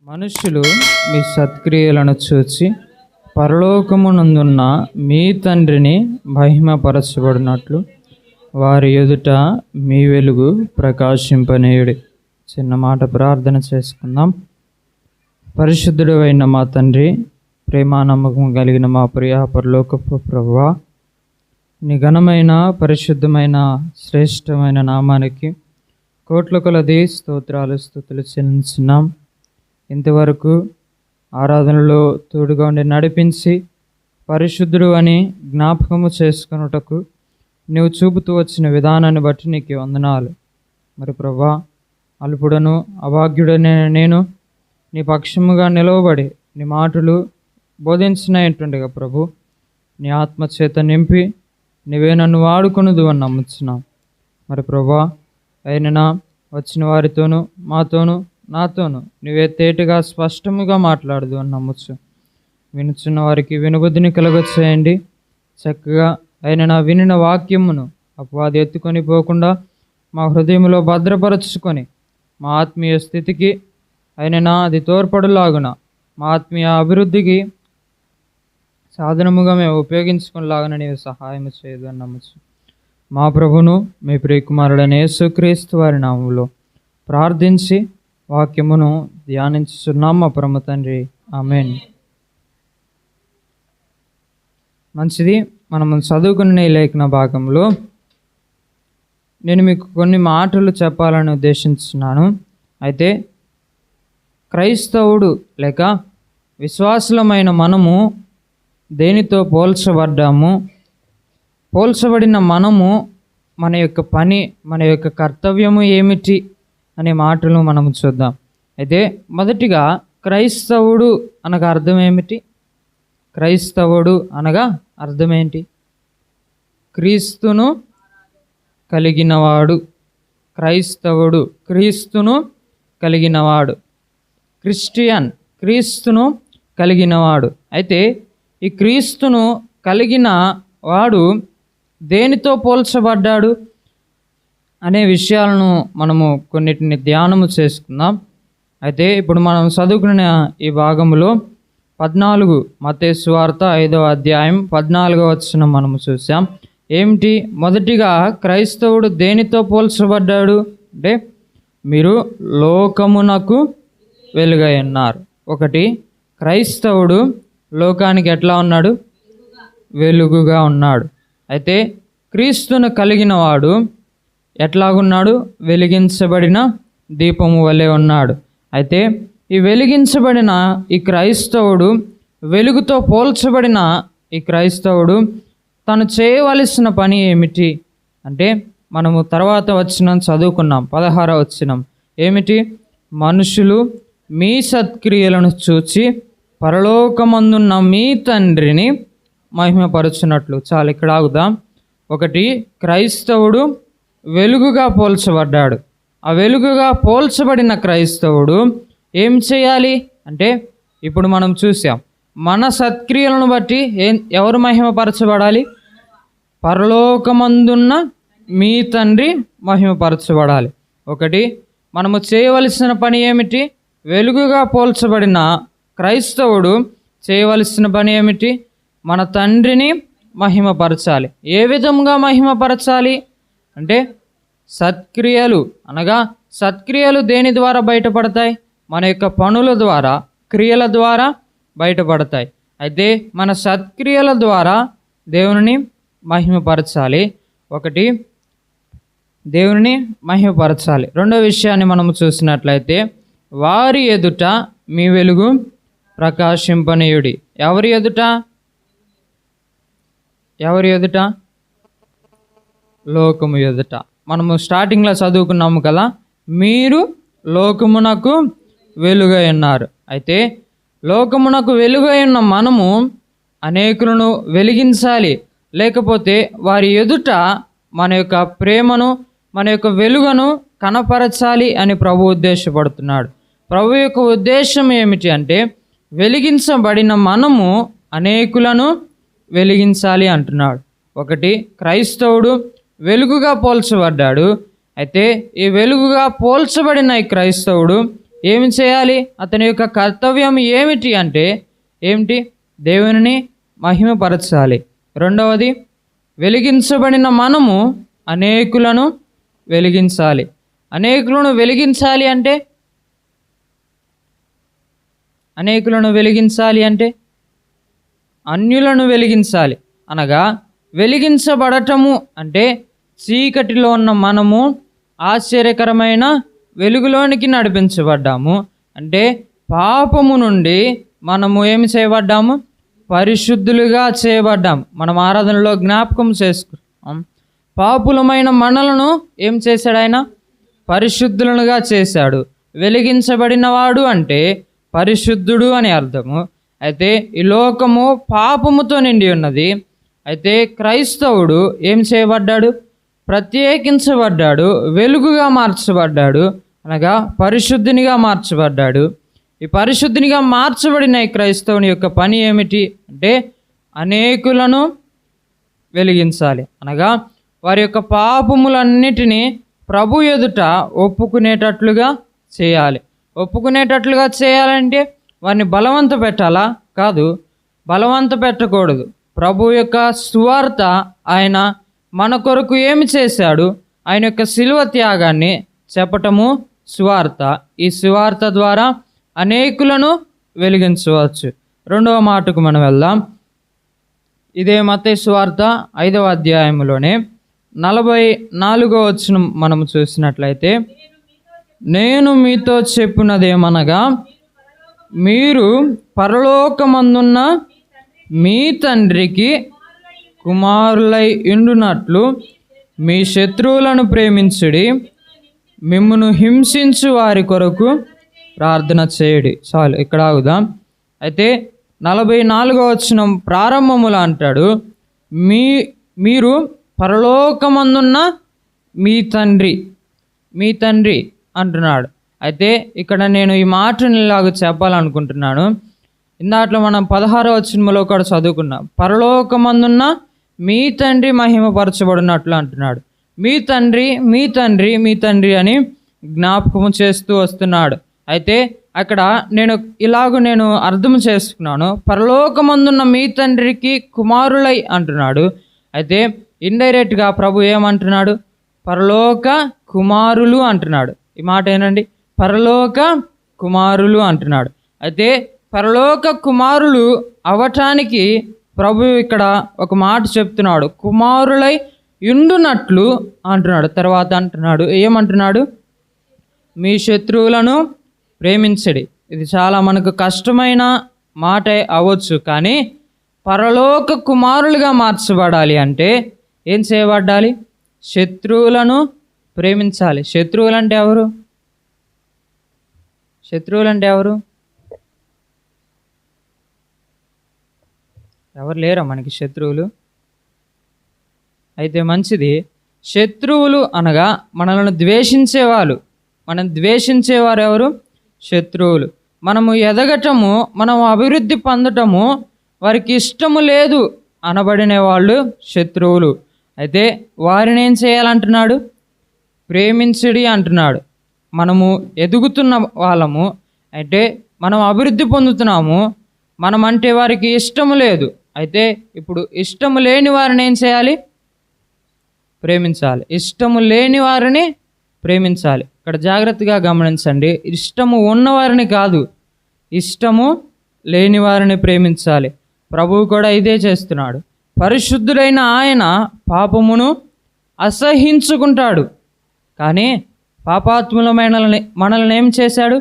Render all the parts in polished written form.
మనుష్యులు మీ సత్క్రియలను చూచి పరలోకమునందున్న మీ తండ్రిని మహిమపరచబడినట్లు వారి ఎదుట మీ వెలుగు ప్రకాశింపనీయుడి. చిన్న మాట ప్రార్థన చేసుకుందాం. పరిశుద్ధుడు అయిన మా తండ్రి, ప్రేమ నమ్మకం కలిగిన మా ప్రియ పరలోకపు ప్రభువా, నీ ఘనమైన పరిశుద్ధమైన శ్రేష్టమైన నామానికి కోట్ల కొలది స్తోత్రాలు స్తుతులు చెల్లించున్నాం. ఇంతవరకు ఆరాధనలో తోడుగా ఉండి నడిపించి పరిశుద్ధుడు అని జ్ఞాపకము చేసుకొనుటకు నీవు చూపుతూ వచ్చిన విధానాన్ని బట్టి నీకు వందనాలు. మరి ప్రభువా, అల్పుడను అభాగ్యుడనే నేను నీ పక్షముగా నిలవబడి నీ మాటలు బోధించినట్టుండగా ప్రభు, నీ ఆత్మచేత నింపి నీవే నన్ను వాడుకొనుదు అని నమ్ముచున్నాం. మరి ప్రభువా, అయినా వచ్చిన వారితోనూ మాతోనూ నాతోనూ నీవే తేటగా స్పష్టముగా మాట్లాడదు అని నమ్మచ్చు. వినుచున్న వారికి వినుబుద్ధిని కలగచేయండి. చక్కగా అయినా వినిన వాక్యమును అపవాది ఎత్తుకొని పోకుండా మా హృదయంలో భద్రపరచుకొని మా ఆత్మీయ స్థితికి అయినా అది తోడ్పడులాగున మా ఆత్మీయ అభివృద్ధికి సాధనముగా మేము ఉపయోగించుకునేలాగా నీవు సహాయం చేయదు అని నమ్మచ్చు. మా ప్రభును మీ ప్రియకుమారుడైన యేసుక్రీస్తు వారి నామములో ప్రార్థించి వాక్యమును ధ్యానించుచున్నాం మా పరమ తండ్రి, ఆమేన్. మంచిది. మనము చదువుకునే లేఖన భాగంలో నేను మీకు కొన్ని మాటలు చెప్పాలని ఉద్దేశించున్నాను. అయితే క్రైస్తవుడు లేక విశ్వాసులమైన మనము దేనితో పోల్చబడ్డాము, పోల్చబడిన మనము మన యొక్క పని, మన యొక్క కర్తవ్యము ఏమిటి అనే మాటలు మనము చూద్దాం. అయితే మొదటిగా క్రైస్తవుడు అనగా అర్థం ఏమిటి? క్రైస్తవుడు అనగా అర్థం ఏంటి? క్రీస్తును కలిగినవాడు. క్రైస్తవుడు క్రీస్తును కలిగినవాడు. క్రిస్టియన్ క్రీస్తును కలిగినవాడు. అయితే ఈ క్రీస్తును కలిగిన వాడు దేనితో పోల్చబడ్డాడు అనే విషయాలను మనము కొన్నిటిని ధ్యానము చేసుకుందాం. అయితే ఇప్పుడు మనం చదువుకున్న ఈ భాగంలో 14 మత్తయి సువార్త 5వ అధ్యాయం 14వ వచనం మనము చూసాం. ఏమిటి? మొదటిగా క్రైస్తవుడు దేనితో పోల్చబడ్డాడు అంటే, మీరు లోకమునకు వెలుగై ఉన్నారు. ఒకటి, క్రైస్తవుడు లోకానికి ఎట్లా ఉన్నాడు? వెలుగుగా ఉన్నాడు. అయితే క్రీస్తును కలిగిన వాడు ఎట్లాగున్నాడు? వెలిగించబడిన దీపము వలె ఉన్నాడు. అయితే ఈ వెలిగించబడిన ఈ క్రైస్తవుడు, వెలుగుతో పోల్చబడిన ఈ క్రైస్తవుడు తను చేయవలసిన పని ఏమిటి అంటే, మనము తర్వాత వచనం చదువుకున్నాం, 16వ వచనం. ఏమిటి? మనుషులు మీ సత్క్రియలను చూచి పరలోకమందున్న మీ తండ్రిని మహిమపరచునట్లు. చాలు, ఇక్కడ ఆగుదాం. ఒకటి, క్రైస్తవుడు వెలుగుగా పోల్చబడ్డాడు. ఆ వెలుగుగా పోల్చబడిన క్రైస్తవుడు ఏం చేయాలి అంటే, ఇప్పుడు మనం చూసాం, మన సత్క్రియలను బట్టి ఎవరు మహిమపరచబడాలి? పరలోకమందున్న మీ తండ్రి మహిమపరచబడాలి. ఒకటి, మనము చేయవలసిన పని ఏమిటి? వెలుగుగా పోల్చబడిన క్రైస్తవుడు చేయవలసిన పని ఏమిటి? మన తండ్రిని మహిమపరచాలి. ఏ విధంగా మహిమపరచాలి అంటే, సత్క్రియలు అనగా సత్క్రియలు దేని ద్వారా బయటపడతాయి? మన యొక్క పనుల ద్వారా, క్రియల ద్వారా బయటపడతాయి. అయితే మన సత్క్రియల ద్వారా దేవుని మహిమపరచాలి. ఒకటి, దేవుని మహిమపరచాలి. రెండో విషయాన్ని మనము చూసినట్లయితే, వారి ఎదుట మీ వెలుగు ప్రకాశింపనీయుడి. ఎవరి ఎదుట? ఎవరి ఎదుట? లోకము ఎదుట. మనము స్టార్టింగ్లో చదువుకున్నాము కదా, మీరు లోకమునకు వెలుగై ఉన్నారు. అయితే లోకమునకు వెలుగై ఉన్న మనము అనేకులను వెలిగించాలి, లేకపోతే వారి ఎదుట మన యొక్క ప్రేమను, మన యొక్క వెలుగును కనపరచాలి అని ప్రభు ఉద్దేశపడుతున్నాడు. ప్రభు యొక్క ఉద్దేశం ఏమిటి అంటే, వెలిగించబడిన మనము అనేకులను వెలిగించాలి అంటున్నాడు. ఒకటి, క్రైస్తవుడు వెలుగుగా పోల్చబడ్డాడు. అయితే ఈ వెలుగుగా పోల్చబడిన ఈ క్రైస్తవుడు ఏమి చేయాలి? అతని యొక్క కర్తవ్యం ఏమిటి అంటే ఏమిటి? దేవునిని మహిమపరచాలి. రెండవది, వెలిగించబడిన మనము అనేకులను వెలిగించాలి. అనేకులను వెలిగించాలి అంటే అన్యులను వెలిగించాలి. అనగా వెలిగించబడటము అంటే చీకటిలో ఉన్న మనము ఆశ్చర్యకరమైన వెలుగులోనికి నడిపించబడ్డాము. అంటే పాపము నుండి మనము ఏమి చేయబడ్డాము? పరిశుద్ధులుగా చేయబడ్డాము. మనం ఆరాధనలో జ్ఞాపకం చేసుకున్నాం. పాపులమైన మనలను ఏం చేశాడు? ఆయన పరిశుద్ధులుగా చేశాడు. వెలిగించబడినవాడు అంటే పరిశుద్ధుడు అని అర్థము. అయితే ఈ లోకము పాపముతో నిండి ఉన్నది. అయితే క్రైస్తవుడు ఏం చేయబడ్డాడు? ప్రత్యేకించబడ్డాడు, వెలుగుగా మార్చబడ్డాడు, అనగా పరిశుద్ధినిగా మార్చబడ్డాడు. ఈ పరిశుద్ధినిగా మార్చబడిన ఈ క్రైస్తవుని యొక్క పని ఏమిటి అంటే అనేకులను వెలిగించాలి. అనగా వారి యొక్క పాపములన్నిటినీ ప్రభు ఎదుట ఒప్పుకునేటట్లుగా చేయాలి. ఒప్పుకునేటట్లుగా చేయాలంటే వారిని బలవంత పెట్టాలా? కాదు, బలవంత పెట్టకూడదు. ప్రభు యొక్క సువార్త, ఆయన మన కొరకు ఏమి చేశాడు, ఆయన యొక్క శిలువ త్యాగాన్ని చెప్పటము సువార్త. ఈ సువార్త ద్వారా అనేకులను వెలిగించవచ్చు. రెండవ మాటకు మనం వెళ్దాం. ఇదే మత్తయి సువార్త 5వ అధ్యాయంలోనే 44వ వచనం మనము చూసినట్లయితే, నేను మీతో చెప్పున్నదేమనగా, మీరు పరలోకమందున్న మీ తండ్రికి కుమారులై ఉండునట్లు మీ శత్రువులను ప్రేమించుడి, మిమ్మును హింసించు వారి కొరకు ప్రార్థన చేయుడి. చాలు, ఇక్కడ ఆగుదాం. అయితే 44వ వచనం ప్రారంభములో అంటాడు, మీరు పరలోకమందున్న మీ తండ్రి అంటున్నాడు. అయితే ఇక్కడ నేను ఈ మాటను ఇలాగ చెప్పాలనుకుంటున్నాను. ఇందాట్లో మనం 16వ వచనంలో కూడా చదువుకున్నాం. పరలోకమందున్న మీ తండ్రి మహిమపరచబడినట్లు అంటున్నాడు. మీ తండ్రి అని జ్ఞాపకం చేస్తూ వస్తున్నాడు. అయితే అక్కడ నేను అర్థం చేసుకున్నాను. పరలోకమందున్న మీ తండ్రికి కుమారులై అంటున్నాడు. అయితే ఇండైరెక్ట్గా ప్రభు ఏమంటున్నాడు? పరలోక కుమారులు అంటున్నాడు. ఈ మాట ఏనండి, పరలోక కుమారులు అంటున్నాడు. అయితే పరలోక కుమారులు అవటానికి ప్రభు ఇక్కడ ఒక మాట చెప్తున్నాడు, కుమారులై ఉండునట్లు అంటున్నాడు. తర్వాత అంటున్నాడు, ఏమంటున్నాడు? మీ శత్రువులను ప్రేమించడి. ఇది చాలా మనకు కష్టమైన మాట అవ్వచ్చు, కానీ పరలోక కుమారులుగా మార్చబడాలి అంటే ఏం చేయబడాలి? శత్రువులను ప్రేమించాలి. శత్రువులంటే ఎవరు? ఎవరు లేరా మనకి శత్రువులు? అయితే మంచిది. శత్రువులు అనగా మనల్ని ద్వేషించేవాళ్ళు. మనం ద్వేషించేవారు ఎవరు? శత్రువులు. మనము ఎదగటము, మనం అభివృద్ధి పొందటము వారికి ఇష్టము లేదు అనబడిన వాళ్ళు శత్రువులు. అయితే వారిని ఏం చేయాలంటున్నాడు? ప్రేమించడి అంటున్నాడు. మనము ఎదుగుతున్న వాళ్ళము, అయితే మనం అభివృద్ధి పొందుతున్నాము, మనం అంటే వారికి ఇష్టము లేదు. అయితే ఇప్పుడు ఇష్టము లేని వారిని ఏం చేయాలి? ప్రేమించాలి. ఇష్టము లేని వారిని ప్రేమించాలి. ఇక్కడ జాగ్రత్తగా గమనించండి. ఇష్టము ఉన్నవారిని కాదు, ఇష్టము లేని వారిని ప్రేమించాలి. ప్రభువు కూడా ఇదే చేస్తున్నాడు. పరిశుద్ధుడైన ఆయన పాపమును అసహించుకుంటాడు, కానీ పాపాత్ములమైన మనల్ని ఏం చేశాడు?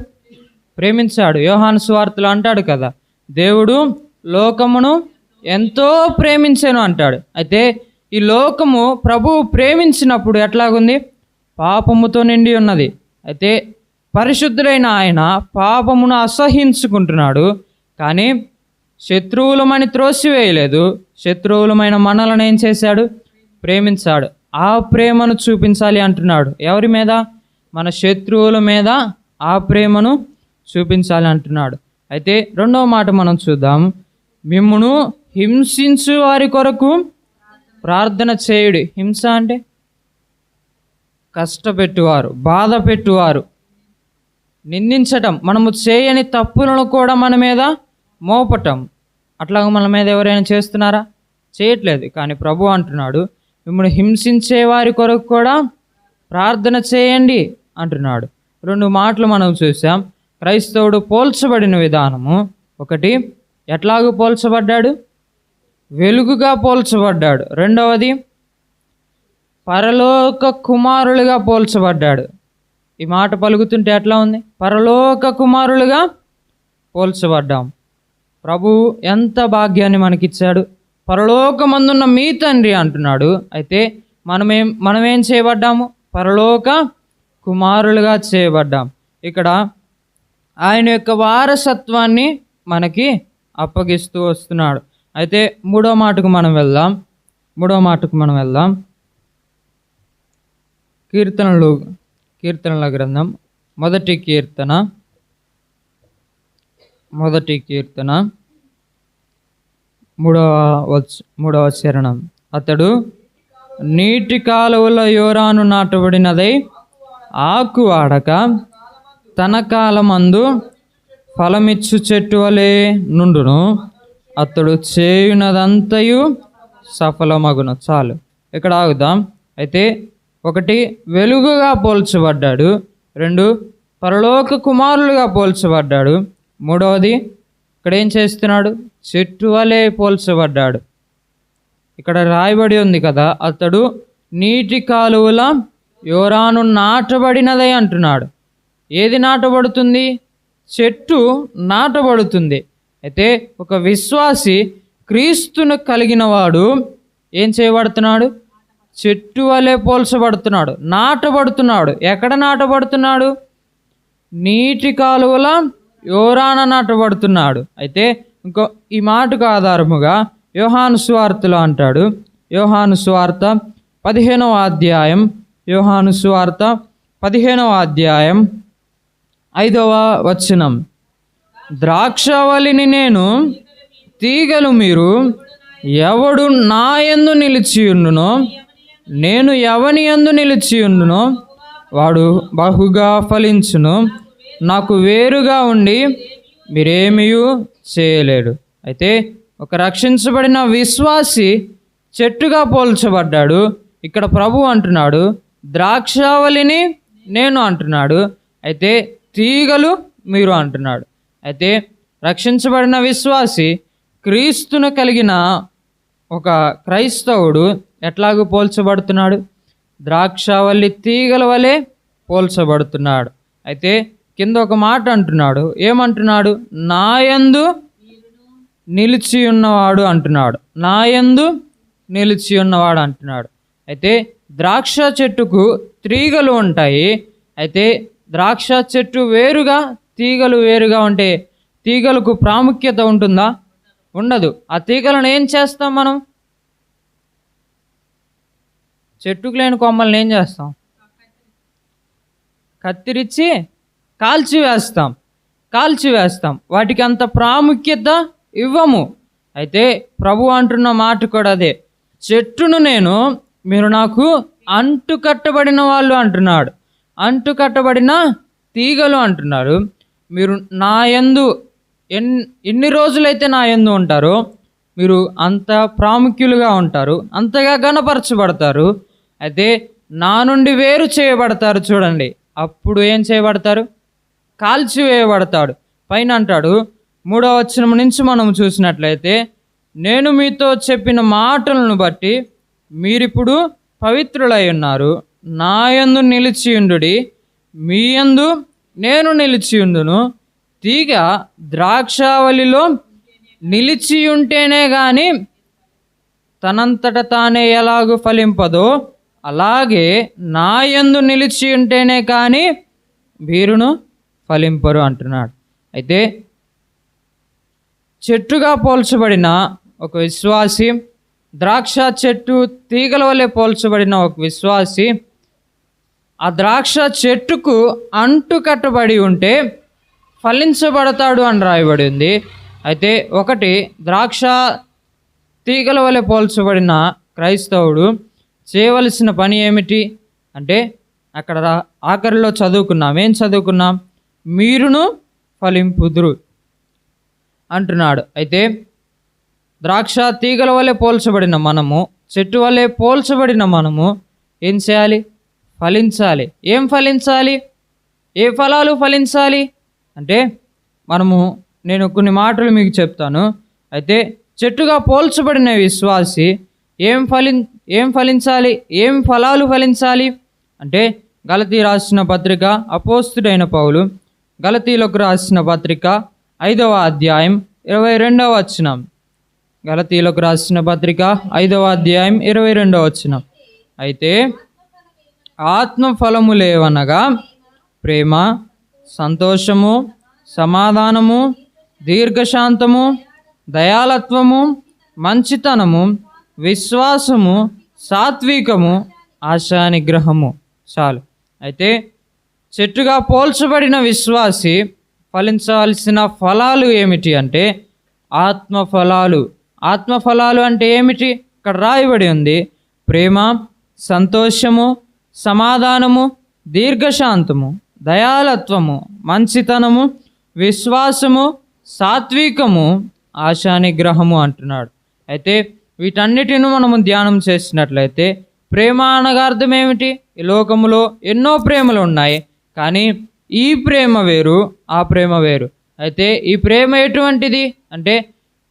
ప్రేమించాడు. యోహాను సువార్తలో అంటాడు కదా, దేవుడు లోకమును ఎంతో ప్రేమించెను అంటాడు. అయితే ఈ లోకము ప్రభువు ప్రేమించినప్పుడు ఎట్లాగుంది? పాపముతో నిండి ఉన్నది. అయితే పరిశుద్ధుడైన ఆయన పాపమును అసహించుకుంటున్నాడు, కానీ శత్రువులమని త్రోసివేయలేదు. శత్రువులమైన మనలను ఏం చేశాడు? ప్రేమించాడు. ఆ ప్రేమను చూపించాలి అంటున్నాడు. ఎవరి మీద? మన శత్రువుల మీద ఆ ప్రేమను చూపించాలి అంటున్నాడు. అయితే రెండవ మాట మనం చూద్దాం. మిమ్మును హింసించు వారి కొరకు ప్రార్థన చేయుడి. హింస అంటే కష్టపెట్టువారు, బాధ పెట్టువారు, నిందించటం, మనము చేయని తప్పులను కూడా మన మీద మోపటం. అట్లాగా మన మీద ఎవరైనా చేస్తున్నారా? చేయట్లేదు. కానీ ప్రభు అంటున్నాడు, మిమ్మల్ని హింసించే వారి కొరకు కూడా ప్రార్థన చేయండి అంటున్నాడు. 2 మాటలు మనం చూసాం. క్రైస్తవుడు పోల్చబడిన విధానము, ఒకటి ఎట్లాగూ పోల్చబడ్డాడు? వెలుగుగా పోల్చబడ్డాడు. రెండవది పరలోక కుమారులుగా పోల్చబడ్డాడు. ఈ మాట పలుకుతుంటే ఎట్లా ఉంది? పరలోక కుమారులుగా పోల్చబడ్డాం. ప్రభు ఎంత భాగ్యాన్ని మనకిచ్చాడు. పరలోకమందున్న మీ తండ్రి అంటున్నాడు. అయితే మనమేం చేయబడ్డాము? పరలోక కుమారులుగా చేయబడ్డాం. ఇక్కడ ఆయన యొక్క వారసత్వాన్ని మనకి అప్పగిస్తూ వస్తున్నాడు. అయితే మూడో మాటకు మనం వెళ్దాం. కీర్తనల గ్రంథం మొదటి కీర్తన మూడవ చరణం. అతడు నీటి కాలువల యోరాను నాటబడినదై ఆకు వాడక తన కాలమందు ఫలమిచ్చు చెట్టు వలె నుండును, అతడు చేయునదంతయు సఫలమగును. చాలు, ఇక్కడ ఆగుదాం. అయితే ఒకటి వెలుగుగా పోల్చబడ్డాడు, 2 పరలోక కుమారులుగా పోల్చబడ్డాడు, 3వది ఇక్కడ ఏం చేస్తున్నాడు? చెట్టు వలె పోల్చబడ్డాడు. ఇక్కడ రాయబడి ఉంది కదా, అతడు నీటి కాలువల యోరాను నాటబడినదై అంటున్నాడు. ఏది నాటబడుతుంది? చెట్టు నాటబడుతుంది. అయితే ఒక విశ్వాసి క్రీస్తును కలిగిన వాడు ఏం చేయబడుతున్నాడు? చెట్టు వలె పోల్చబడుతున్నాడు, నాటబడుతున్నాడు. ఎక్కడ నాటబడుతున్నాడు? నీటి కాలువల యోరాన నాటబడుతున్నాడు. అయితే ఈ మాటకు ఆధారముగా యోహాను సువార్తలో అంటాడు, యోహాను సువార్త 15వ అధ్యాయం 5వ వచనం. ద్రాక్షవల్లిని నేను, తీగలు మీరు. ఎవడు నా యందు నిలిచియుండునో, నేను ఎవని యందు నిలిచియుండునో వాడు బహుగా ఫలించును. నాకు వేరుగా ఉండి మీరేమీ చేయలేడు. అయితే ఒక రక్షించబడిన విశ్వాసి చెట్టుగా పోల్చబడ్డాడు. ఇక్కడ ప్రభు అంటున్నాడు, ద్రాక్షావళిని నేను అంటున్నాడు. అయితే తీగలు మీరు అంటున్నాడు. అయితే రక్షించబడిన విశ్వాసి క్రీస్తును కలిగిన ఒక క్రైస్తవుడు ఎట్లాగూ పోల్చబడుతున్నాడు? ద్రాక్షావల్లి తీగల వలె పోల్చబడుతున్నాడు. అయితే కింద ఒక మాట అంటున్నాడు, ఏమంటున్నాడు? నాయందు నిలిచి ఉన్నవాడు అంటున్నాడు. నాయందు నిలిచి ఉన్నవాడు అంటున్నాడు. అయితే ద్రాక్ష చెట్టుకు తీగలు ఉంటాయి. అయితే ద్రాక్ష చెట్టు వేరుగా, తీగలు వేరుగా ఉంటే తీగలకు ప్రాముఖ్యత ఉంటుందా? ఉండదు. ఆ తీగలను ఏం చేస్తాం మనం? చెట్టుకు లేని కొమ్మల్ని ఏం చేస్తాం? కత్తిరించి కాల్చివేస్తాం. వాటికి అంత ప్రాముఖ్యత ఇవ్వము. అయితే ప్రభు అంటున్న మాట కూడా అదే, చెట్టును నేను, మీరు నాకు అంటు కట్టబడిన వాళ్ళు అంటున్నాడు. అంటు కట్టబడిన తీగలు అంటున్నారు. మీరు నా యందు ఎన్ని రోజులైతే నా యందు ఉంటారో మీరు అంత ప్రాముఖ్యులుగా ఉంటారు, అంతగా గణపరచబడతారు. అయితే నా నుండి వేరు చేయబడతారు. చూడండి, అప్పుడు ఏం చేయబడతారు? కాల్చివేయబడతాడు. పైన అంటాడు 3వ వచనం నుంచి మనం చూసినట్లయితే, నేను మీతో చెప్పిన మాటలను బట్టి మీరిప్పుడు పవిత్రులై ఉన్నారు. నా యందు నిలిచియుండుడి, మీ యందు నేను నిలిచియుండును. తీగ ద్రాక్షావళిలో నిలిచి ఉంటేనే కానీ తనంతట తానే ఎలాగూ ఫలింపదో, అలాగే నా యందు నిలిచి ఉంటేనే కానీ వీరును ఫలింపరు అంటున్నాడు. అయితే చెట్టుగా పోల్చబడిన ఒక విశ్వాసి, ద్రాక్ష చెట్టు తీగల వలె పోల్చబడిన ఒక విశ్వాసి, ఆ ద్రాక్ష చెట్టుకు అంటు కట్టబడి ఉంటే ఫలించబడతాడు అని రాయబడి ఉంది. అయితే ఒకటి, ద్రాక్ష తీగల వలె పోల్చబడిన క్రైస్తవుడు చేయవలసిన పని ఏమిటి అంటే, అక్కడ ఆఖరిలో చదువుకున్నాం. ఏం చదువుకున్నాం? మీరును ఫలింపుదురు అంటున్నాడు. అయితే ద్రాక్ష తీగల వలె పోల్చబడిన మనము, చెట్టు వలె పోల్చబడిన మనము ఏం చేయాలి? ఫలించాలి. ఏం ఫలించాలి? ఏ ఫలాలు ఫలించాలి అంటే నేను కొన్ని మాటలు మీకు చెప్తాను. అయితే చెట్టుగా పోల్చబడిన విశ్వాసి ఏం ఫలించాలి? ఏం ఫలాలు ఫలించాలి అంటే గలతీ రాసిన పత్రిక అపోస్తుడైన పౌలు గలతీలకు రాసిన పత్రిక 5వ అధ్యాయం 22వ వచనం. గలతీలకు రాసిన పత్రిక 5వ అధ్యాయం 22వ వచనం. అయితే ఆత్మఫలములేవనగా ప్రేమ, సంతోషము, సమాధానము, దీర్ఘశాంతము, దయాలత్వము, మంచితనము, విశ్వాసము, సాత్వికము, ఆశానిగ్రహము. చాలు. అయితే చెట్టుగా పోల్చబడిన విశ్వాసి ఫలించాల్సిన ఫలాలు ఏమిటి అంటే ఆత్మఫలాలు. ఆత్మఫలాలు అంటే ఏమిటి? ఇక్కడ రాయబడి ఉంది. ప్రేమ, సంతోషము, సమాధానము, దీర్ఘశాంతము, దయాలత్వము, మంచితనము, విశ్వాసము, సాత్వికము, ఆశానిగ్రహము అంటున్నాడు. అయితే వీటన్నిటిని మనము ధ్యానం చేసినట్లయితే ప్రేమ అనగా అర్థం ఏమిటి? ఈ లోకములో ఎన్నో ప్రేమలు ఉన్నాయి, కానీ ఈ ప్రేమ వేరు, ఆ ప్రేమ వేరు. అయితే ఈ ప్రేమ ఎటువంటిది అంటే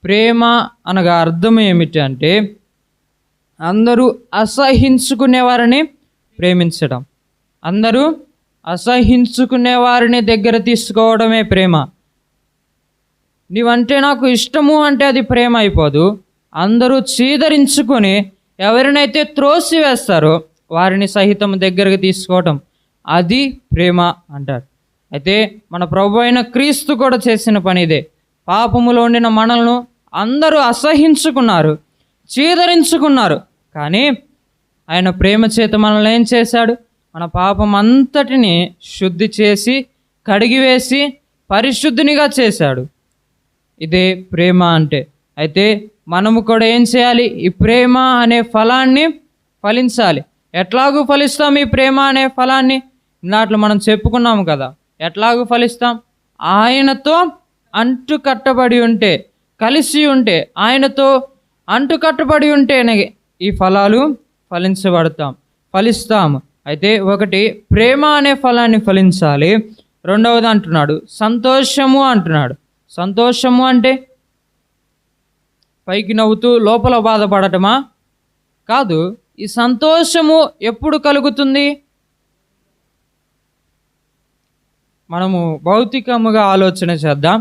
ప్రేమ అనగా అర్థం ఏమిటి అంటే అందరూ అసహించుకునే వారిని ప్రేమించడం, అందరూ అసహించుకునే వారిని దగ్గర తీసుకోవడమే ప్రేమ. నీవంటే నాకు ఇష్టము అంటే అది ప్రేమ అయిపోదు. అందరూ చీదరించుకొని ఎవరినైతే త్రోసి వేస్తారో వారిని సహితం దగ్గరకు తీసుకోవటం, అది ప్రేమ అంటారు. అయితే మన ప్రభు అయిన క్రీస్తు కూడా చేసిన పని ఇదే. పాపములో ఉండిన మనల్ని అందరూ అసహించుకున్నారు, చీదరించుకున్నారు, కానీ ఆయన ప్రేమ చేత మనల్ని ఏం చేశాడు? మన పాపం అంతటిని శుద్ధి చేసి కడిగివేసి పరిశుద్ధినిగా చేశాడు. ఇదే ప్రేమ అంటే. అయితే మనము కూడా ఏం చేయాలి? ఈ ప్రేమ అనే ఫలాన్ని ఫలించాలి. ఎట్లాగూ ఫలిస్తాం ఈ ప్రేమ అనే ఫలాన్ని? నాట్లో మనం చెప్పుకున్నాము కదా, ఎట్లాగూ ఫలిస్తాం? ఆయనతో అంటు కట్టబడి ఉంటే, కలిసి ఉంటే, ఆయనతో అంటు కట్టబడి ఉంటేనే ఈ ఫలాలు ఫలిస్తాము. అయితే ఒకటి ప్రేమ అనే ఫలాన్ని ఫలించాలి. రెండవది అంటున్నాడు సంతోషము అంటున్నాడు. సంతోషము అంటే పైకి నవ్వుతూ లోపల బాధపడటమా? కాదు. ఈ సంతోషము ఎప్పుడు కలుగుతుంది? మనము భౌతికముగా ఆలోచన చేద్దాం.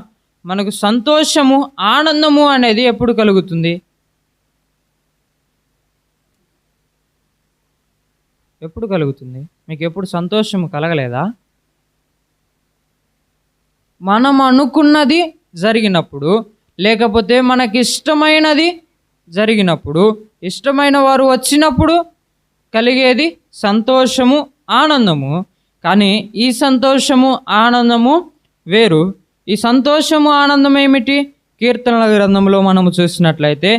మనకు సంతోషము, ఆనందము అనేది ఎప్పుడు కలుగుతుంది? ఎప్పుడు కలుగుతుంది? మీకు ఎప్పుడు సంతోషము కలగలేదా? మనం అనుకున్నది జరిగినప్పుడు, లేకపోతే మనకి ఇష్టమైనది జరిగినప్పుడు, ఇష్టమైన వారు వచ్చినప్పుడు కలిగేది సంతోషము, ఆనందము. కానీ ఈ సంతోషము, ఆనందము వేరు. ఈ సంతోషము, ఆనందం ఏమిటి? కీర్తనల గ్రంథంలో మనము చూసినట్లయితే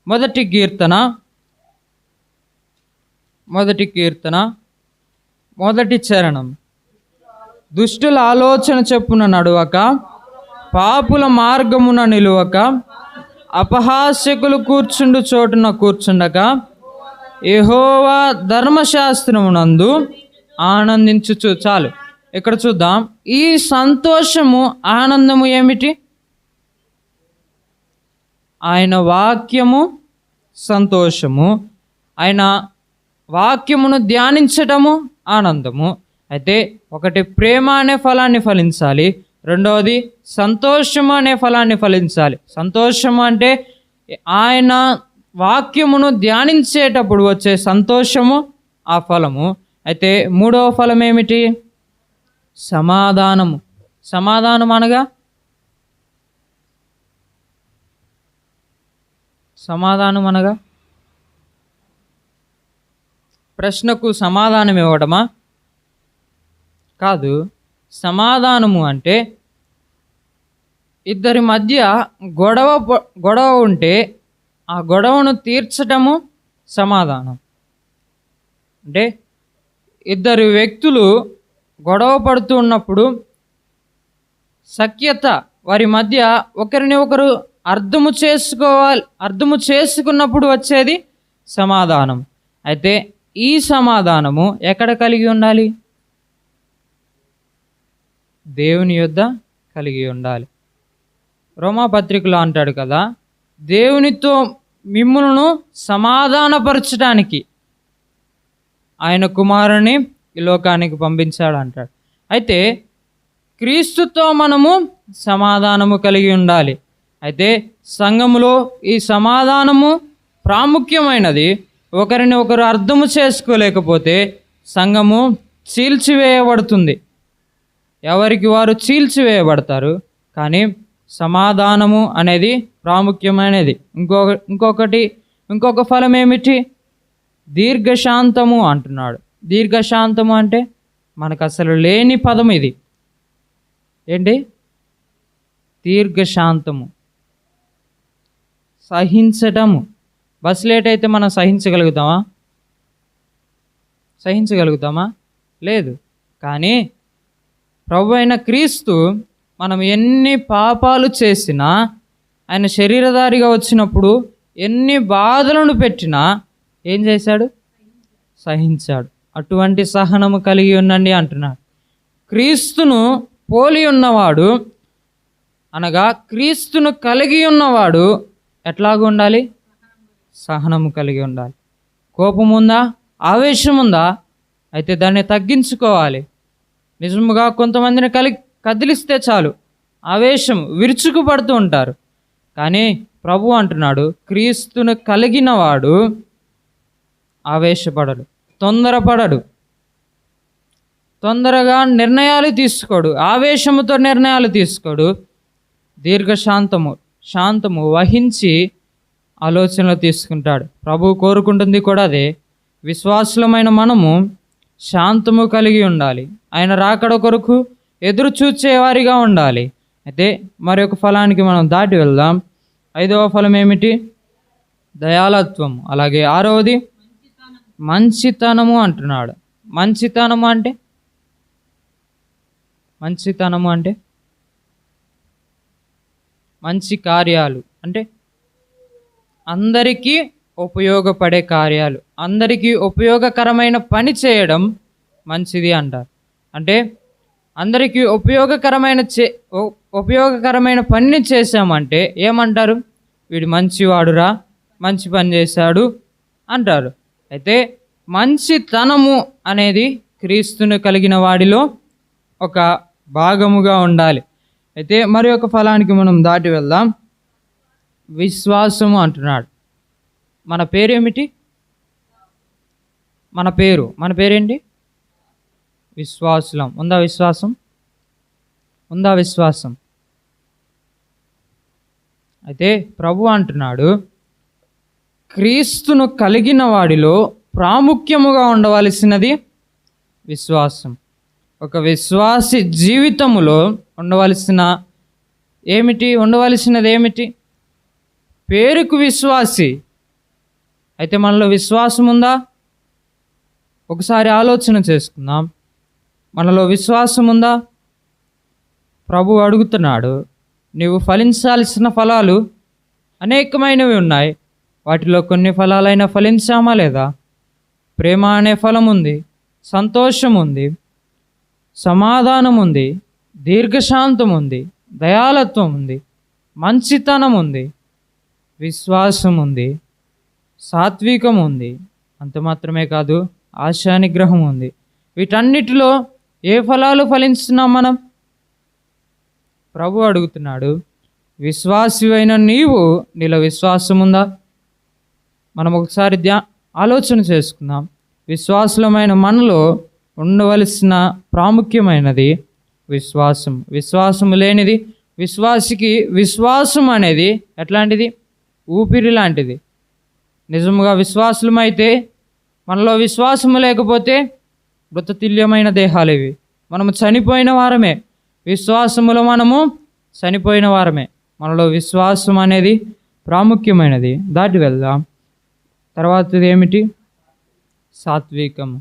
మొదటి కీర్తన మొదటి చరణం. దుష్టుల ఆలోచన చెప్పున నడువక, పాపుల మార్గమున నిలువక, అపహాస్యకులు కూర్చుండు చోటున కూర్చుండక, యెహోవా ధర్మశాస్త్రమునందు ఆనందించుచు. చాలు. ఇక్కడ చూద్దాం. ఈ సంతోషము, ఆనందము ఏమిటి? ఆయన వాక్యము సంతోషము, ఆయన వాక్యమును ధ్యానించటము ఆనందము. అయితే ఒకటి ప్రేమ అనే ఫలాన్ని ఫలించాలి, రెండవది సంతోషము అనే ఫలాన్ని ఫలించాలి. సంతోషము అంటే ఆయన వాక్యమును ధ్యానించేటప్పుడు వచ్చే సంతోషము, ఆ ఫలము. అయితే మూడవ ఫలం ఏమిటి? సమాధానము. సమాధానం అనగా ప్రశ్నకు సమాధానం ఇవ్వడమా? కాదు. సమాధానము అంటే ఇద్దరి మధ్య గొడవ ఉంటే ఆ గొడవను తీర్చటము సమాధానం. అంటే ఇద్దరు వ్యక్తులు గొడవ పడుతూ ఉన్నప్పుడు సఖ్యత, వారి మధ్య ఒకరిని ఒకరు అర్థము చేసుకున్నప్పుడు వచ్చేది సమాధానం. అయితే ఈ సమాధానము ఎక్కడ కలిగి ఉండాలి? దేవుని యొద్ద కలిగి ఉండాలి. రోమాపత్రికలో అంటాడు కదా, దేవునితో మిమ్ములను సమాధానపరచడానికి ఆయన కుమారుని ఈ లోకానికి పంపించాడు అంటాడు. అయితే క్రీస్తుతో మనము సమాధానము కలిగి ఉండాలి. అయితే సంఘములో ఈ సమాధానము ప్రాముఖ్యమైనది. ఒకరిని ఒకరు అర్థము చేసుకోలేకపోతే సంఘము చీల్చివేయబడుతుంది, ఎవరికి వారు చీల్చివేయబడతారు. కానీ సమాధానము అనేది ప్రాముఖ్యమైనది. ఇంకొక ఫలం ఏమిటి? దీర్ఘశాంతము అంటున్నాడు. దీర్ఘశాంతము అంటే మనకు అసలు లేని పదం ఇది. ఏంటి? దీర్ఘశాంతము, సహించటము. బస్ లేట్ అయితే మనం సహించగలుగుతామా? లేదు. కానీ ప్రభు అయిన క్రీస్తు మనం ఎన్ని పాపాలు చేసినా, ఆయన శరీరధారిగా వచ్చినప్పుడు ఎన్ని బాధలను పెట్టినా ఏం చేశాడు? సహించాడు. అటువంటి సహనము కలిగి ఉండండి అంటున్నాడు. క్రీస్తును పోలి ఉన్నవాడు, అనగా క్రీస్తును కలిగి ఉన్నవాడు ఎట్లాగ ఉండాలి? సహనము కలిగి ఉండాలి. కోపం ఉందా? ఆవేశం ఉందా? అయితే దాన్ని తగ్గించుకోవాలి. నిజముగా కొంతమందిని కదిలిస్తే చాలు ఆవేశం విరుచుకుపడుతూ ఉంటారు. కానీ ప్రభు అంటున్నాడు, క్రీస్తును కలిగిన వాడు ఆవేశపడడు, తొందరపడడు, తొందరగా నిర్ణయాలు తీసుకోడు, ఆవేశముతో నిర్ణయాలు తీసుకోడు. శాంతము వహించి ఆలోచనలు తీసుకుంటాడు. ప్రభు కోరుకుంటుంది కూడా అదే. విశ్వాసులమైన మనము శాంతము కలిగి ఉండాలి. ఆయన రాకడ కొరకు ఎదురు చూచేవారిగా ఉండాలి. అయితే మరొక ఫలానికి మనం దాటి వెళ్దాం. 5వ ఫలం ఏమిటి? దయాళత్వం. అలాగే 6వది మంచితనము అంటున్నాడు. మంచితనము అంటే మంచి కార్యాలు, అంటే అందరికీ ఉపయోగపడే కార్యాలు, అందరికీ ఉపయోగకరమైన పని చేయడం మంచిది అంటారు. అంటే అందరికీ ఉపయోగకరమైన పనిని చేశామంటే ఏమంటారు? వీడు మంచివాడురా, మంచి పని చేశాడు అంటారు. అయితే మంచితనము అనేది క్రీస్తును కలిగిన వాడిలో ఒక భాగముగా ఉండాలి. అయితే మరి ఒక ఫలానికి మనం దాటి వెళ్దాం. విశ్వాసము అంటున్నాడు. మన పేరేమిటి? మన పేరేంటి? విశ్వాసులం. ఉందా విశ్వాసం? అయితే ప్రభు అంటున్నాడు, క్రీస్తును కలిగిన వాడిలో ప్రాముఖ్యముగా ఉండవలసినది విశ్వాసం. ఒక విశ్వాసి జీవితములో ఉండవలసినది ఏమిటి? పేరుకు విశ్వాసి. అయితే మనలో విశ్వాసం ఉందా? ఒకసారి ఆలోచన చేసుకుందాం. మనలో విశ్వాసం ఉందా? ప్రభు అడుగుతున్నాడు, నీవు ఫలించాల్సిన ఫలాలు అనేకమైనవి ఉన్నాయి. వాటిలో కొన్ని ఫలాలైనా ఫలించామా లేదా? ప్రేమ అనే ఫలం ఉంది, సంతోషం ఉంది, సమాధానం ఉంది, దీర్ఘశాంతం ఉంది, దయాళత్వం ఉంది, మంచితనం ఉంది, విశ్వాసం ఉంది, సాత్వికం ఉంది. అంత మాత్రమే కాదు, ఆశానిగ్రహం ఉంది. వీటన్నిటిలో ఏ ఫలాలు ఫలించున్నాం మనం? ప్రభు అడుగుతున్నాడు, విశ్వాసివైన నీలో విశ్వాసం ఉందా? మనం ఒకసారి ఆలోచన చేసుకుందాం. విశ్వాసులమైన మనలో ఉండవలసిన ప్రాముఖ్యమైనది విశ్వాసం. విశ్వాసం లేనిది, విశ్వాసికి విశ్వాసం అనేది ఎట్లాంటిది? ఊపిరి లాంటిది. నిజముగా విశ్వాసులమైతే, మనలో విశ్వాసము లేకపోతే మృతతుల్యమైన దేహాలు ఇవి. మనము చనిపోయిన వారమే. విశ్వాసములో మనము చనిపోయిన వారమే. మనలో విశ్వాసం అనేది ప్రాముఖ్యమైనది. దాటి వెళ్దాం. తర్వాతది ఏమిటి? సాత్వికము.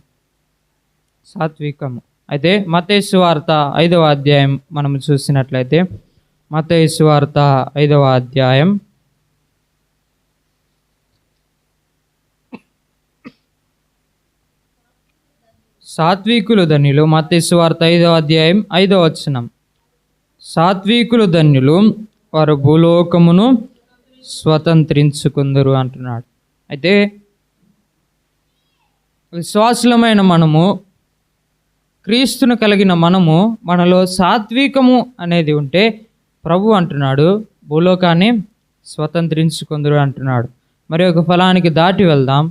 అయితే మత్తయి సువార్త 5వ అధ్యాయం మనం చూసినట్లయితే మత్తయి సువార్త 5వ అధ్యాయం సాత్వికులు ధన్యులు. మత్తయి సువార్త 5వ అధ్యాయం 5వ వచనం. సాత్వికులు ధన్యులు, వారు భూలోకమును స్వతంత్రించుకుందరు అంటున్నాడు. అయితే విశ్వాసులమైన మనము, క్రీస్తును కలిగిన మనము, మనలో సాత్వికము అనేది ఉంటే ప్రభు అంటున్నాడు భూలోకాన్ని స్వతంత్రించుకుందరు అంటున్నాడు. మరి ఒక ఫలానికి దాటి వెళ్దాం.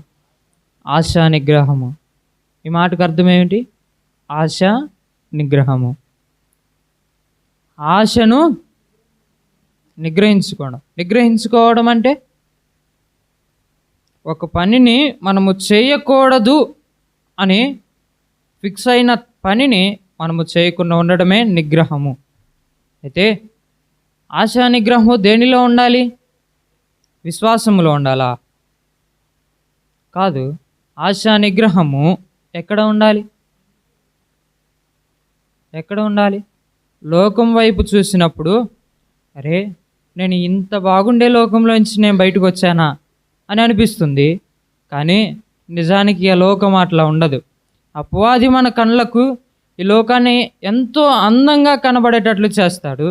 ఆశా నిగ్రహము. ఈ మాటకు అర్థం ఏమిటి? ఆశ నిగ్రహము. ఆశను నిగ్రహించుకోవడం అంటే ఒక పనిని మనము చేయకూడదు అని ఫిక్స్ అయిన పనిని మనము చేయకుండా ఉండడమే నిగ్రహము. అయితే ఆశా నిగ్రహము దేనిలో ఉండాలి? విశ్వాసములో ఉండాలా? కాదు. ఆశా నిగ్రహము ఎక్కడ ఉండాలి? లోకం వైపు చూసినప్పుడు, అరే నేను ఇంత బాగుండే లోకంలోంచి నేను బయటకు వచ్చానా అని అనిపిస్తుంది. కానీ నిజానికి ఆ లోకం అట్లా ఉండదు. అపవాది మన కళ్ళకు ఈ లోకాన్ని ఎంతో అందంగా కనబడేటట్లు చేస్తాడు.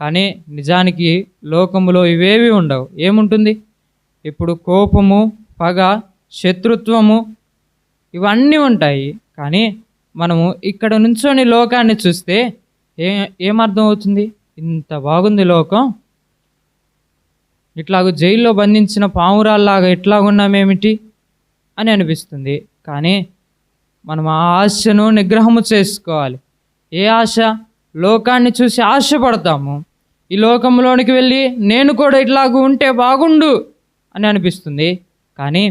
కానీ నిజానికి లోకములో ఇవేవి ఉండవు. ఏముంటుంది? ఇప్పుడు కోపము, పగ, శత్రుత్వము ఇవన్నీ ఉంటాయి. కానీ మనము ఇక్కడ నుంచొని లోకాన్ని చూస్తే ఏమర్థం అవుతుంది? ఇంత బాగుంది లోకం, ఇట్లాగ జైల్లో బంధించిన పావురాల్లాగా ఇట్లాగున్నామేమిటి అని అనిపిస్తుంది. కానీ మనం ఆ ఆశను నిగ్రహము చేసుకోవాలి. ఏ ఆశ? లోకాన్ని చూసి ఆశపడతాము. ఈ లోకంలోనికి వెళ్ళి నేను కూడా ఇట్లాగూ ఉంటే బాగుండు అని అనిపిస్తుంది. కానీ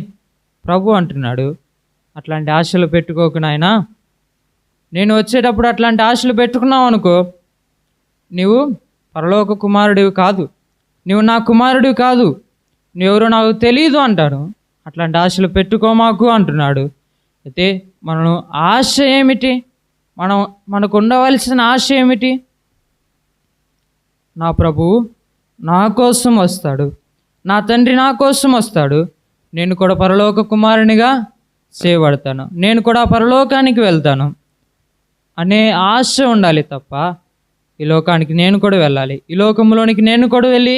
ప్రభు అంటున్నాడు, అట్లాంటి ఆశలు పెట్టుకోకు నాయనా. నేను వచ్చేటప్పుడు అట్లాంటి ఆశలు పెట్టుకున్నావు అనుకో, నీవు పరలోక కుమారుడివి కాదు, నువ్వు నా కుమారుడివి కాదు, నువ్వెవరో నాకు తెలియదు అంటాడు. అట్లాంటి ఆశలు పెట్టుకోమాకు అంటున్నాడు. అయితే మనం ఆశ ఏమిటి? మనకు ఉండవలసిన ఆశ ఏమిటి? నా ప్రభువు నా కోసం వస్తాడు, నా తండ్రి నా కోసం వస్తాడు, నేను కూడా పరలోక కుమారునిగా చేయబడతాను, నేను కూడా పరలోకానికి వెళ్తాను అనే ఆశ ఉండాలి తప్ప ఈ లోకానికి నేను కూడా వెళ్ళాలి, ఈ లోకంలోనికి నేను కూడా వెళ్ళి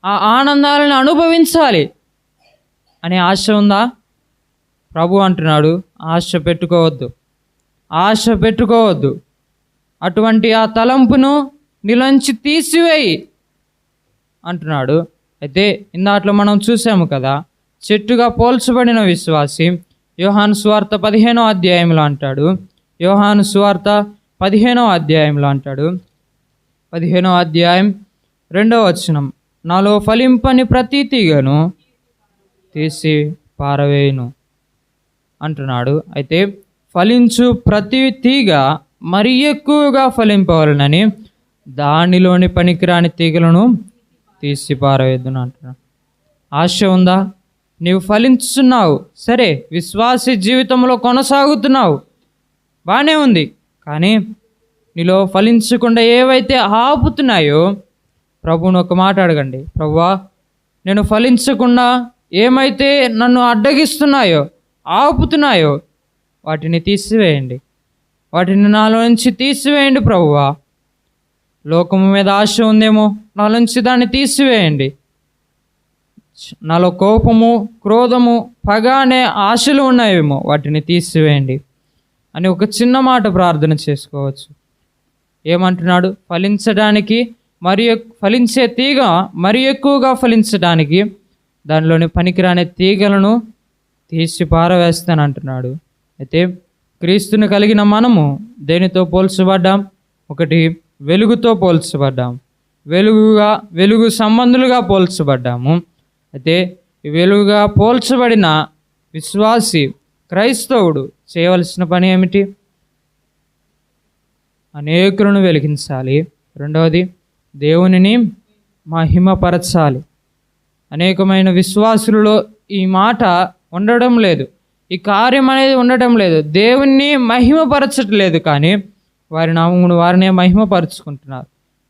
ఆ ఆనందాలను అనుభవించాలి అనే ఆశ ఉందా? ప్రభు అంటున్నాడు, ఆశ పెట్టుకోవద్దు. అటువంటి ఆ తలంపును నీలోంచి తీసివేయి అంటున్నాడు. అయితే ఇందాట్లో మనం చూసాము కదా, చెట్టుగా పోల్చబడిన విశ్వాసి యోహాను సువార్త 15వ అధ్యాయంలో అంటాడు. 15వ అధ్యాయం 2వ వచనం, నాలో ఫలింపని ప్రతి తీగను తీసి పారవేయును అంటున్నాడు. అయితే ఫలించు ప్రతి తీగ మరి ఎక్కువగా ఫలింపవలనని దానిలోని పనికిరాని తీగలను తీసి పారవేద్దును అంటున్నాడు. ఆశ ఉందా? నీవు ఫలించుతున్నావు, సరే, విశ్వాసీ జీవితంలో కొనసాగుతున్నావు, బాగానే ఉంది. కానీ నీలో ఫలించకుండా ఏవైతే ఆపుతున్నాయో ప్రభువును ఒక మాట అడగండి. ప్రభువా, నేను ఫలించకుండా ఏమైతే నన్ను అడ్డగిస్తున్నాయో, ఆపుతున్నాయో వాటిని తీసివేయండి, వాటిని నాలో నుంచి తీసివేయండి ప్రభువా. లోకము మీద ఆశ ఉందేమో, నాలో నుంచి దాన్ని తీసివేయండి. నాలో కోపము, క్రోధము, పగ అనే ఆశలు ఉన్నాయేమో, వాటిని తీసివేయండి అని ఒక చిన్న మాట ప్రార్థన చేసుకోవచ్చు. ఏమంటున్నాడు? ఫలించే తీగ మరి ఎక్కువగా ఫలించడానికి దానిలోని పనికిరాని తీగలను తీసి పారవేస్తానంటున్నాడు. అయితే క్రీస్తుని కలిగిన మనము దేనితో పోల్చబడ్డాం? ఒకటి, వెలుగుతో పోల్చబడ్డాం, వెలుగు సంబంధులుగా పోల్చబడ్డాము. అయితే ఈ వెలుగుగా పోల్చబడిన విశ్వాసి క్రైస్తవుడు చేయవలసిన పని ఏమిటి? అనేకులను వెలిగించాలి. రెండవది, దేవునిని మహిమపరచాలి. అనేకమైన విశ్వాసులలో ఈ మాట ఉండడం లేదు, ఈ కార్యం అనేది ఉండటం లేదు. దేవుణ్ణి మహిమపరచట్లేదు, కానీ వారి నామమును వారినే మహిమపరుచుకుంటున్నారు.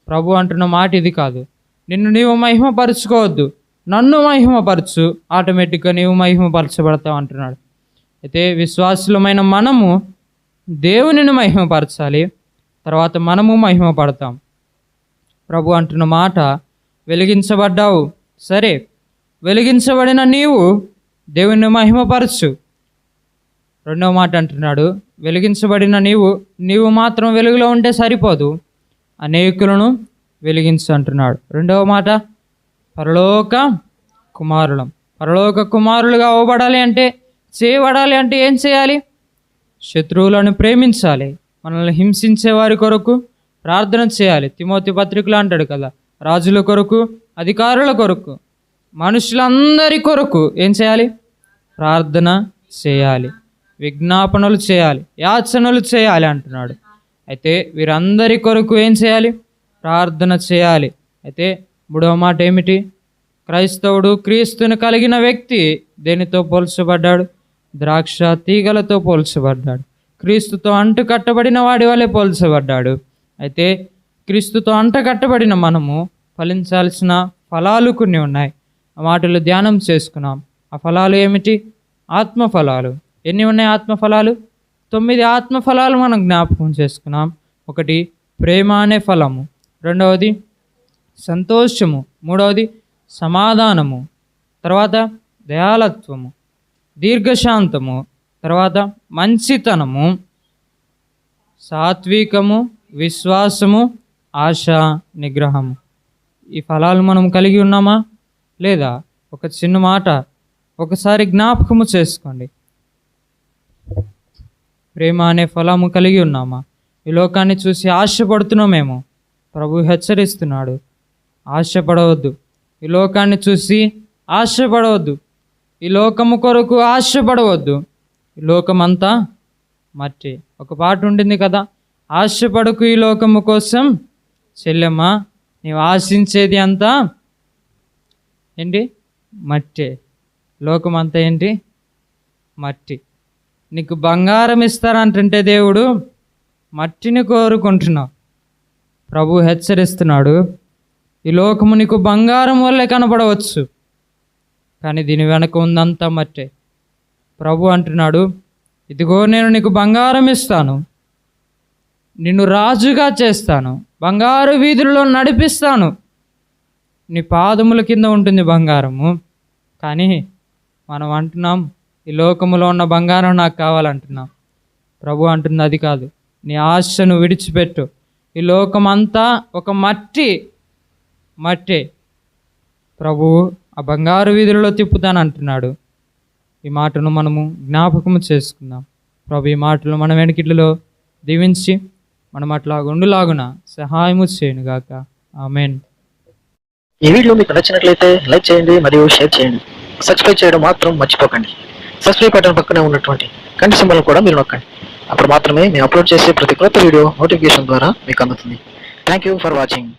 ప్రభు అంటున్న మాట ఇది కాదు. నిన్ను నీవు మహిమపరుచుకోవద్దు, నన్ను మహిమపరచు, ఆటోమేటిక్గా నీవు మహిమపరచబడతావు అంటున్నాడు. అయితే విశ్వాసులమైన మనము దేవునిని మహిమపరచాలి, తర్వాత మనము మహిమపడతాం. ప్రభు అంటున్న మాట, వెలిగించబడ్డావు, సరే, వెలిగించబడిన నీవు దేవుని మహిమపరచు. రెండవ మాట అంటున్నాడు, వెలిగించబడిన నీవు మాత్రం వెలుగులో ఉంటే సరిపోదు, అనేకులను వెలిగించు అంటున్నాడు. రెండవ మాట, పరలోక కుమారులుగా అవ్వబడాలి అంటే, చేయబడాలి అంటే ఏం చేయాలి? శత్రువులను ప్రేమించాలి, మనల్ని హింసించే వారి కొరకు ప్రార్థన చేయాలి. తిమోతి పత్రికలో అంటాడు కదా, రాజుల కొరకు, అధికారుల కొరకు, మనుషులందరి కొరకు ఏం చేయాలి? ప్రార్థన చేయాలి, విజ్ఞాపనలు చేయాలి, యాచనలు చేయాలి అంటున్నాడు. అయితే వీరందరి కొరకు ఏం చేయాలి? ప్రార్థన చేయాలి. అయితే మూడవ మాట ఏమిటి? క్రైస్తవుడు క్రీస్తుని కలిగిన వ్యక్తి దేనితో పోల్చబడ్డాడు? ద్రాక్ష తీగలతో పోల్చబడ్డాడు. క్రీస్తుతో అంటు కట్టబడిన వాడి వలె పోల్చబడ్డాడు. అయితే క్రీస్తుతో అంట కట్టబడిన మనము ఫలించాల్సిన ఫలాలు కొన్ని ఉన్నాయి. ఆ మాటలు ధ్యానం చేసుకున్నాం. ఆ ఫలాలు ఏమిటి? ఆత్మఫలాలు. ఎన్ని ఉన్నాయి ఆత్మఫలాలు? 9 ఆత్మఫలాలు మనం జ్ఞాపకం చేసుకున్నాం. ఒకటి ప్రేమ అనే ఫలము, రెండవది సంతోషము, మూడవది సమాధానము, తర్వాత దయాళత్వము, దీర్ఘశాంతము, తర్వాత మంచితనము, సాత్వికము, విశ్వాసము, ఆశ, నిగ్రహము. ఈ ఫలాలు మనం కలిగి ఉన్నామా లేదా? ఒక చిన్న మాట ఒకసారి జ్ఞాపకము చేసుకోండి. ప్రేమ అనే ఫలము కలిగి ఉన్నామా? ఈ లోకాన్ని చూసి ఆశపడుతున్నామేమో. ప్రభు హెచ్చరిస్తున్నాడు, ఆశపడవద్దు. ఈ లోకాన్ని చూసి ఆశపడవద్దు, ఈ లోకము కొరకు ఆశపడవద్దు. ఈ లోకమంతా మట్టి. ఒక పాట ఉండింది కదా, ఆశపడకు ఈ లోకము కోసం చెల్లెమ్మ, నీవు ఆశించేది అంతా ఏంటి? మట్టే. లోకమంతా ఏంటి? మట్టి. నీకు బంగారం ఇస్తారంటుంటే దేవుడు మట్టిని కోరుకుంటున్నావు. ప్రభు హెచ్చరిస్తున్నాడు, ఈ లోకము నీకు బంగారం వల్లే కనపడవచ్చు, కానీ దీని వెనక ఉందంతా మట్టే. ప్రభు అంటున్నాడు, ఇదిగో నేను నీకు బంగారం ఇస్తాను, నిన్ను రాజుగా చేస్తాను, బంగారు వీధుల్లో నడిపిస్తాను, నీ పాదముల కింద ఉంటుంది బంగారము. కానీ మనం అంటున్నాం, ఈ లోకములో ఉన్న బంగారం నాకు కావాలంటున్నాం. ప్రభు అంటుంది, అది కాదు, నీ ఆశను విడిచిపెట్టు. ఈ లోకమంతా ఒక మట్టే. ప్రభువు ఆ బంగారు వీధులలో తిప్పుతానంటున్నాడు. ఈ మాటను మనము జ్ఞాపకము చేసుకుందాం. ప్రభు ఈ మాటలు మన వెనుకిట్లో దీవించి మనం అట్లా ఉండులాగున సహాయము చేయనుగాక. ఆమెన్. ఈ వీడియో మీకు నచ్చినట్లయితే లైక్ చేయండి మరియు షేర్ చేయండి. సబ్స్క్రైబ్ చేయడం మాత్రం మర్చిపోకండి. సబ్స్క్రైబ్ బటన్ పక్కనే ఉన్నటువంటి గంట సింబల్ కూడా మీరు నొక్కండి. అప్పుడు మాత్రమే మేము అప్లోడ్ చేసే ప్రతి కొత్త వీడియో నోటిఫికేషన్ ద్వారా మీకు అందుతుంది. Thank you for watching.